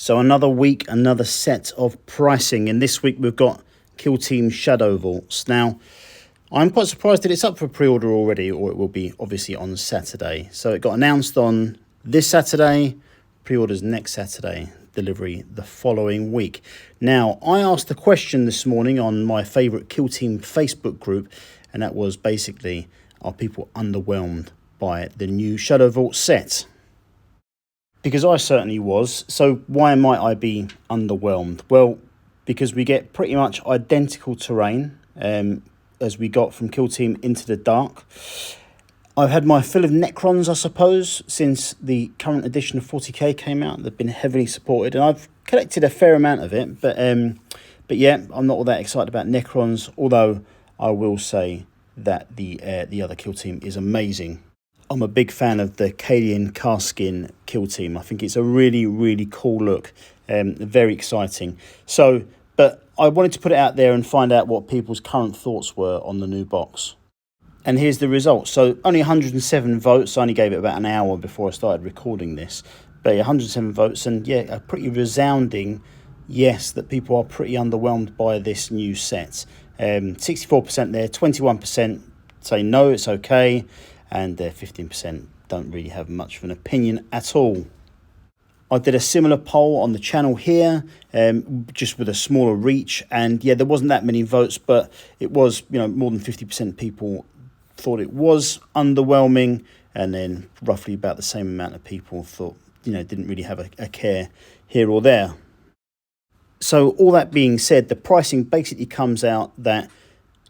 So another week, another set of pricing. And this week we've got Kill Team Shadowvaults. Now, I'm quite surprised that it's up for pre-order already, or it will be obviously on Saturday. So it got announced on this Saturday, pre-orders next Saturday, delivery the following week. Now, I asked a question this morning on my favourite Kill Team Facebook group, and that was basically, are people underwhelmed by the new Shadowvault set? Because I certainly was. So why might I be underwhelmed? Well, because we get pretty much identical terrain as we got from Kill Team Into the Dark. I've had my fill of Necrons, I suppose, since the current edition of 40k came out. They've been heavily supported, and I've collected a fair amount of it. But yeah, I'm not all that excited about Necrons, although I will say that the other Kill Team is amazing. I'm a big fan of the Cadian Carskin Kill Team. I think it's a really, really cool look. Very exciting. So, but I wanted to put it out there and find out what people's current thoughts were on the new box. And here's the results. So only 107 votes. I only gave it about an hour before I started recording this. But 107 votes, and yeah, a pretty resounding yes that people are pretty underwhelmed by this new set. 64% there, 21% say no, it's okay. And 15% don't really have much of an opinion at all. I did a similar poll on the channel here, just with a smaller reach, and yeah, there wasn't that many votes, but it was, more than 50% people thought it was underwhelming, and then roughly about the same amount of people thought, didn't really have a care here or there. So all that being said, the pricing basically comes out that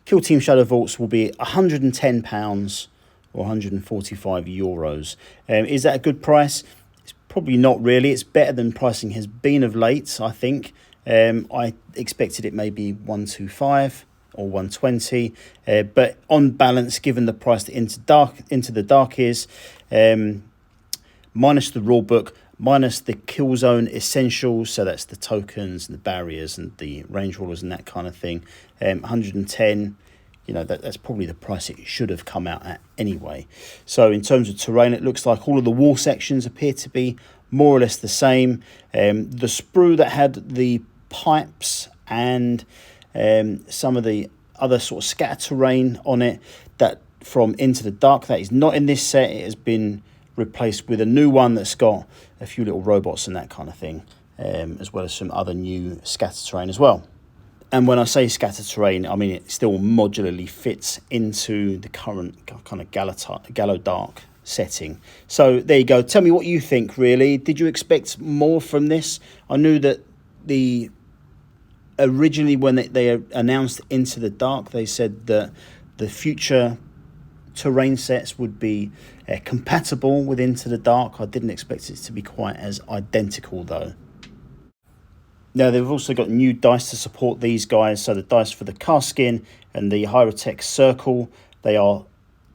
Kill Team Shadowvaults will be £110 or €145. Is that a good price? It's probably not really. It's better than pricing has been of late, I think. I expected it maybe 125 or 120, but on balance, given the price that Into the Dark is, minus the rule book, minus the kill zone essentials, so that's the tokens and the barriers and the range rollers and that kind of thing, 110. That's probably the price it should have come out at anyway. So in terms of terrain, it looks like all of the wall sections appear to be more or less the same. The sprue that had the pipes and some of the other sort of scatter terrain on it, that from Into the Dark, that is not in this set. It has been replaced with a new one that's got a few little robots and that kind of thing, as well as some other new scatter terrain as well. And when I say scatter terrain, I mean it still modularly fits into the current kind of Gallo Dark setting. So there you go. Tell me what you think, really. Did you expect more from this? I knew that originally when they announced Into the Dark, they said that the future terrain sets would be compatible with Into the Dark. I didn't expect it to be quite as identical, though. Now, they've also got new dice to support these guys. So the dice for the Carskin and the Hyrotech Circle, they are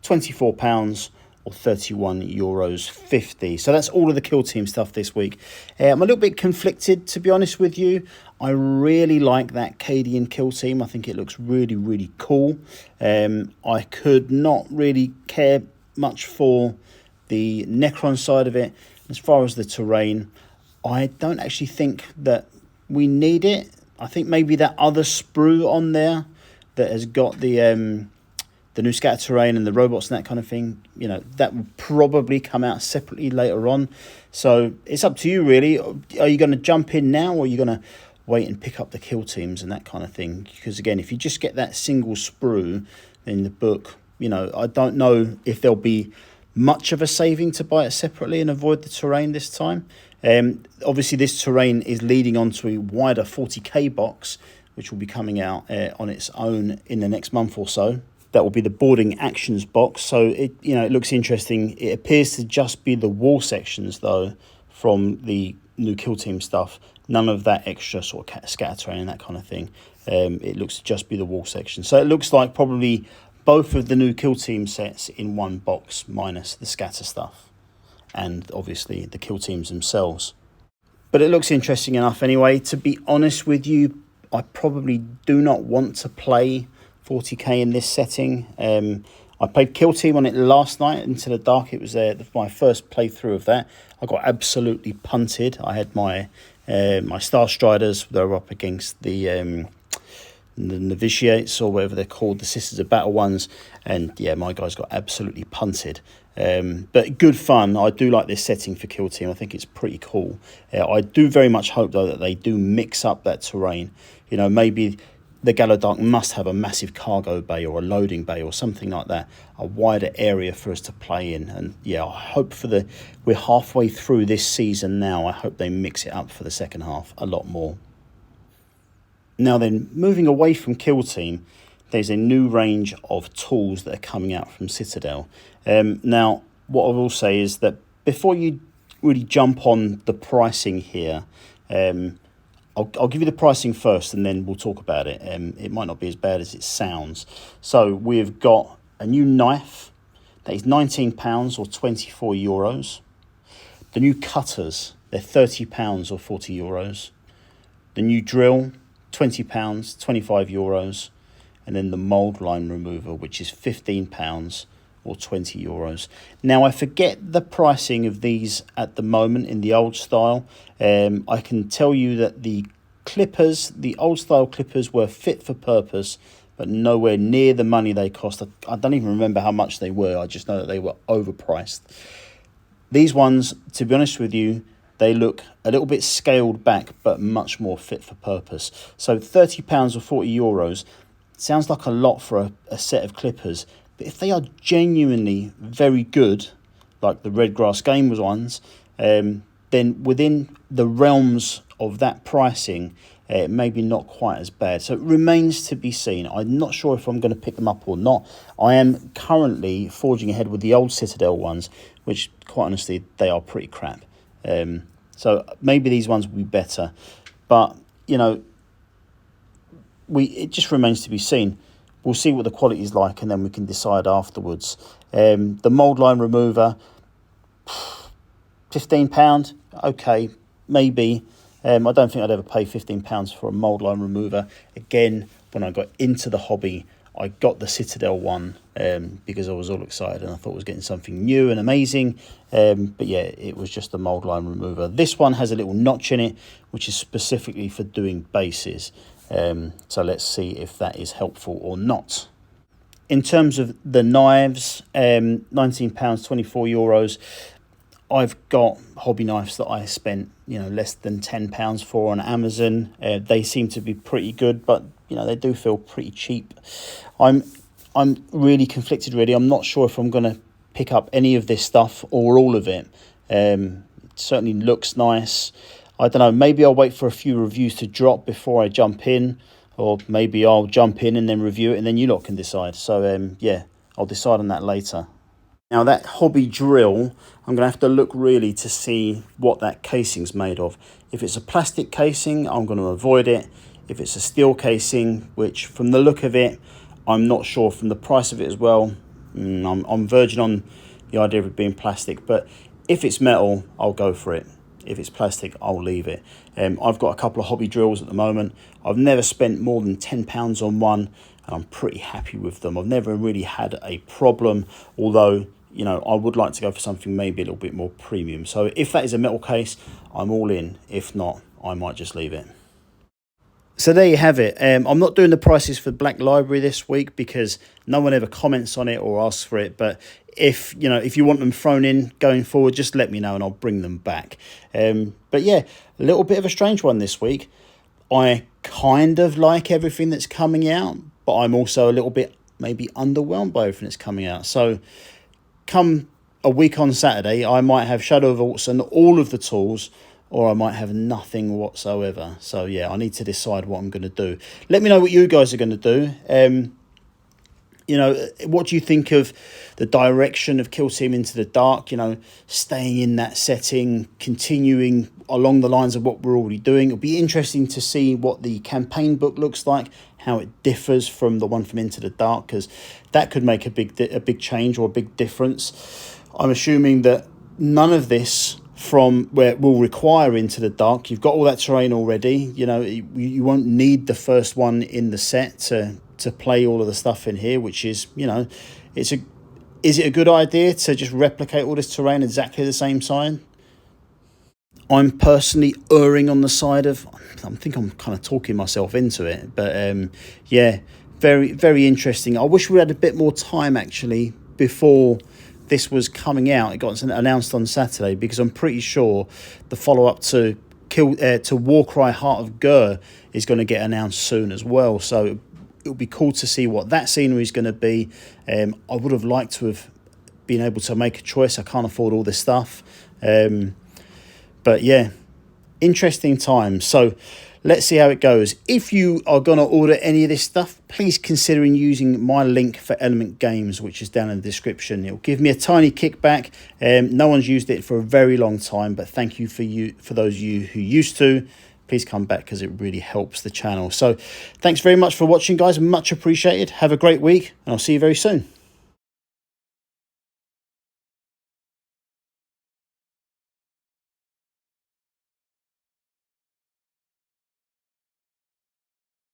£24 or €31.50. So that's all of the Kill Team stuff this week. I'm a little bit conflicted, to be honest with you. I really like that Cadian Kill Team. I think it looks really, really cool. I could not really care much for the Necron side of it. As far as the terrain, I don't actually think that we need it. I think maybe that other sprue on there that has got the new scatter terrain and the robots and that kind of thing, that will probably come out separately later on. So it's up to you, really. Are you going to jump in now, or are you going to wait and pick up the Kill Teams and that kind of thing? Because again, if you just get that single sprue in the book, I don't know if there'll be much of a saving to buy it separately and avoid the terrain this time. Obviously, this terrain is leading on to a wider 40k box, which will be coming out on its own in the next month or so. That will be the boarding actions box. So it looks interesting. It appears to just be the wall sections, though, from the new Kill Team stuff. None of that extra sort of scatter terrain and that kind of thing. It looks to just be the wall section. So it looks like probably both of the new Kill Team sets in one box, minus the scatter stuff, and obviously the Kill Teams themselves. But it looks interesting enough anyway. To be honest with you, I probably do not want to play 40k in this setting. I played Kill Team on it last night, Into the Dark. It was my first playthrough of that. I got absolutely punted. I had my My Star Striders, they're up against the novitiates, or whatever they're called, the Sisters of Battle ones, and yeah, my guys got absolutely punted. But good fun. I do like this setting for Kill Team. I think it's pretty cool. I do very much hope, though, that they do mix up that terrain. You know, maybe the Gallowdark must have a massive cargo bay or a loading bay or something like that, a wider area for us to play in. And yeah, I hope we're halfway through this season now. I hope they mix it up for the second half a lot more. Now then, moving away from Kill Team, there's a new range of tools that are coming out from Citadel. Now, what I will say is that before you really jump on the pricing here, I'll give you the pricing first and then we'll talk about it. It might not be as bad as it sounds. So we've got a new knife that is £19 or 24 euros. The new cutters, they're £30 or 40 euros. The new drill, £20, 25 euros. And then the mould line remover, which is £15 or 20 euros. Now, I forget the pricing of these at the moment in the old style. I can tell you that the clippers, the old style clippers, were fit for purpose, but nowhere near the money they cost. I don't even remember how much they were. I just know that they were overpriced. These ones, to be honest with you, they look a little bit scaled back, but much more fit for purpose. So £30 or 40 euros sounds like a lot for a set of clippers, but if they are genuinely very good, like the Red Grass Gamers ones, then within the realms of that pricing, maybe not quite as bad. So it remains to be seen. I'm not sure if I'm going to pick them up or not. I am currently forging ahead with the old Citadel ones, which, quite honestly, they are pretty crap. So maybe these ones will be better. But, you know, it just remains to be seen. We'll see what the quality is like, and then we can decide afterwards. The mould line remover, £15, okay, maybe. I don't think I'd ever pay £15 for a mould line remover. Again, when I got into the hobby, I got the Citadel one because I was all excited and I thought I was getting something new and amazing. But yeah, it was just the mould line remover. This one has a little notch in it, which is specifically for doing bases. So let's see if that is helpful or not. In terms of the knives, £19, 24 euros. I've got hobby knives that I spent, less than £10 for on Amazon. They seem to be pretty good, but they do feel pretty cheap. I'm really conflicted, really. I'm not sure if I'm going to pick up any of this stuff or all of it. It certainly looks nice. I don't know, maybe I'll wait for a few reviews to drop before I jump in, or maybe I'll jump in and then review it and then you lot can decide. So yeah, I'll decide on that later. Now that hobby drill, I'm going to have to look really to see what that casing's made of. If it's a plastic casing, I'm going to avoid it. If it's a steel casing, which from the look of it, I'm not sure, from the price of it as well, I'm verging on the idea of it being plastic. But if it's metal, I'll go for it. If it's plastic, I'll leave it. I've got a couple of hobby drills at the moment. I've never spent more than £10 on one, and I'm pretty happy with them. I've never really had a problem, although, I would like to go for something maybe a little bit more premium. So if that is a metal case, I'm all in. If not, I might just leave it. So there you have it. I'm not doing the prices for Black Library this week because no one ever comments on it or asks for it. But if you want them thrown in going forward, just let me know and I'll bring them back. But yeah, a little bit of a strange one this week. I kind of like everything that's coming out, but I'm also a little bit maybe underwhelmed by everything that's coming out. So come a week on Saturday, I might have Shadowvaults and all of the tools, or I might have nothing whatsoever. So yeah, I need to decide what I'm going to do. Let me know what you guys are going to do. What do you think of the direction of Kill Team Into the Dark? Staying in that setting, continuing along the lines of what we're already doing. It'll be interesting to see what the campaign book looks like, how it differs from the one from Into the Dark, because that could make a big change or a big difference. I'm assuming that none of this from where it will require Into the Dark. You've got all that terrain already. You won't need the first one in the set to play all of the stuff in here, which is, is it a good idea to just replicate all this terrain exactly the same size? I'm personally erring on the side of, I think I'm kind of talking myself into it, but yeah, very, very interesting. I wish we had a bit more time actually before this was coming out. It got announced on Saturday, because I'm pretty sure the follow-up to Warcry Heart of Gur is going to get announced soon as well. So it'll be cool to see what that scenery is going to be. I would have liked to have been able to make a choice. I can't afford all this stuff. But yeah, interesting times. So let's see how it goes. If you are going to order any of this stuff, please consider using my link for Element Games, which is down in the description. It'll give me a tiny kickback. No one's used it for a very long time, but thank you for those of you who used to. Please come back, because it really helps the channel. So thanks very much for watching, guys. Much appreciated. Have a great week, and I'll see you very soon.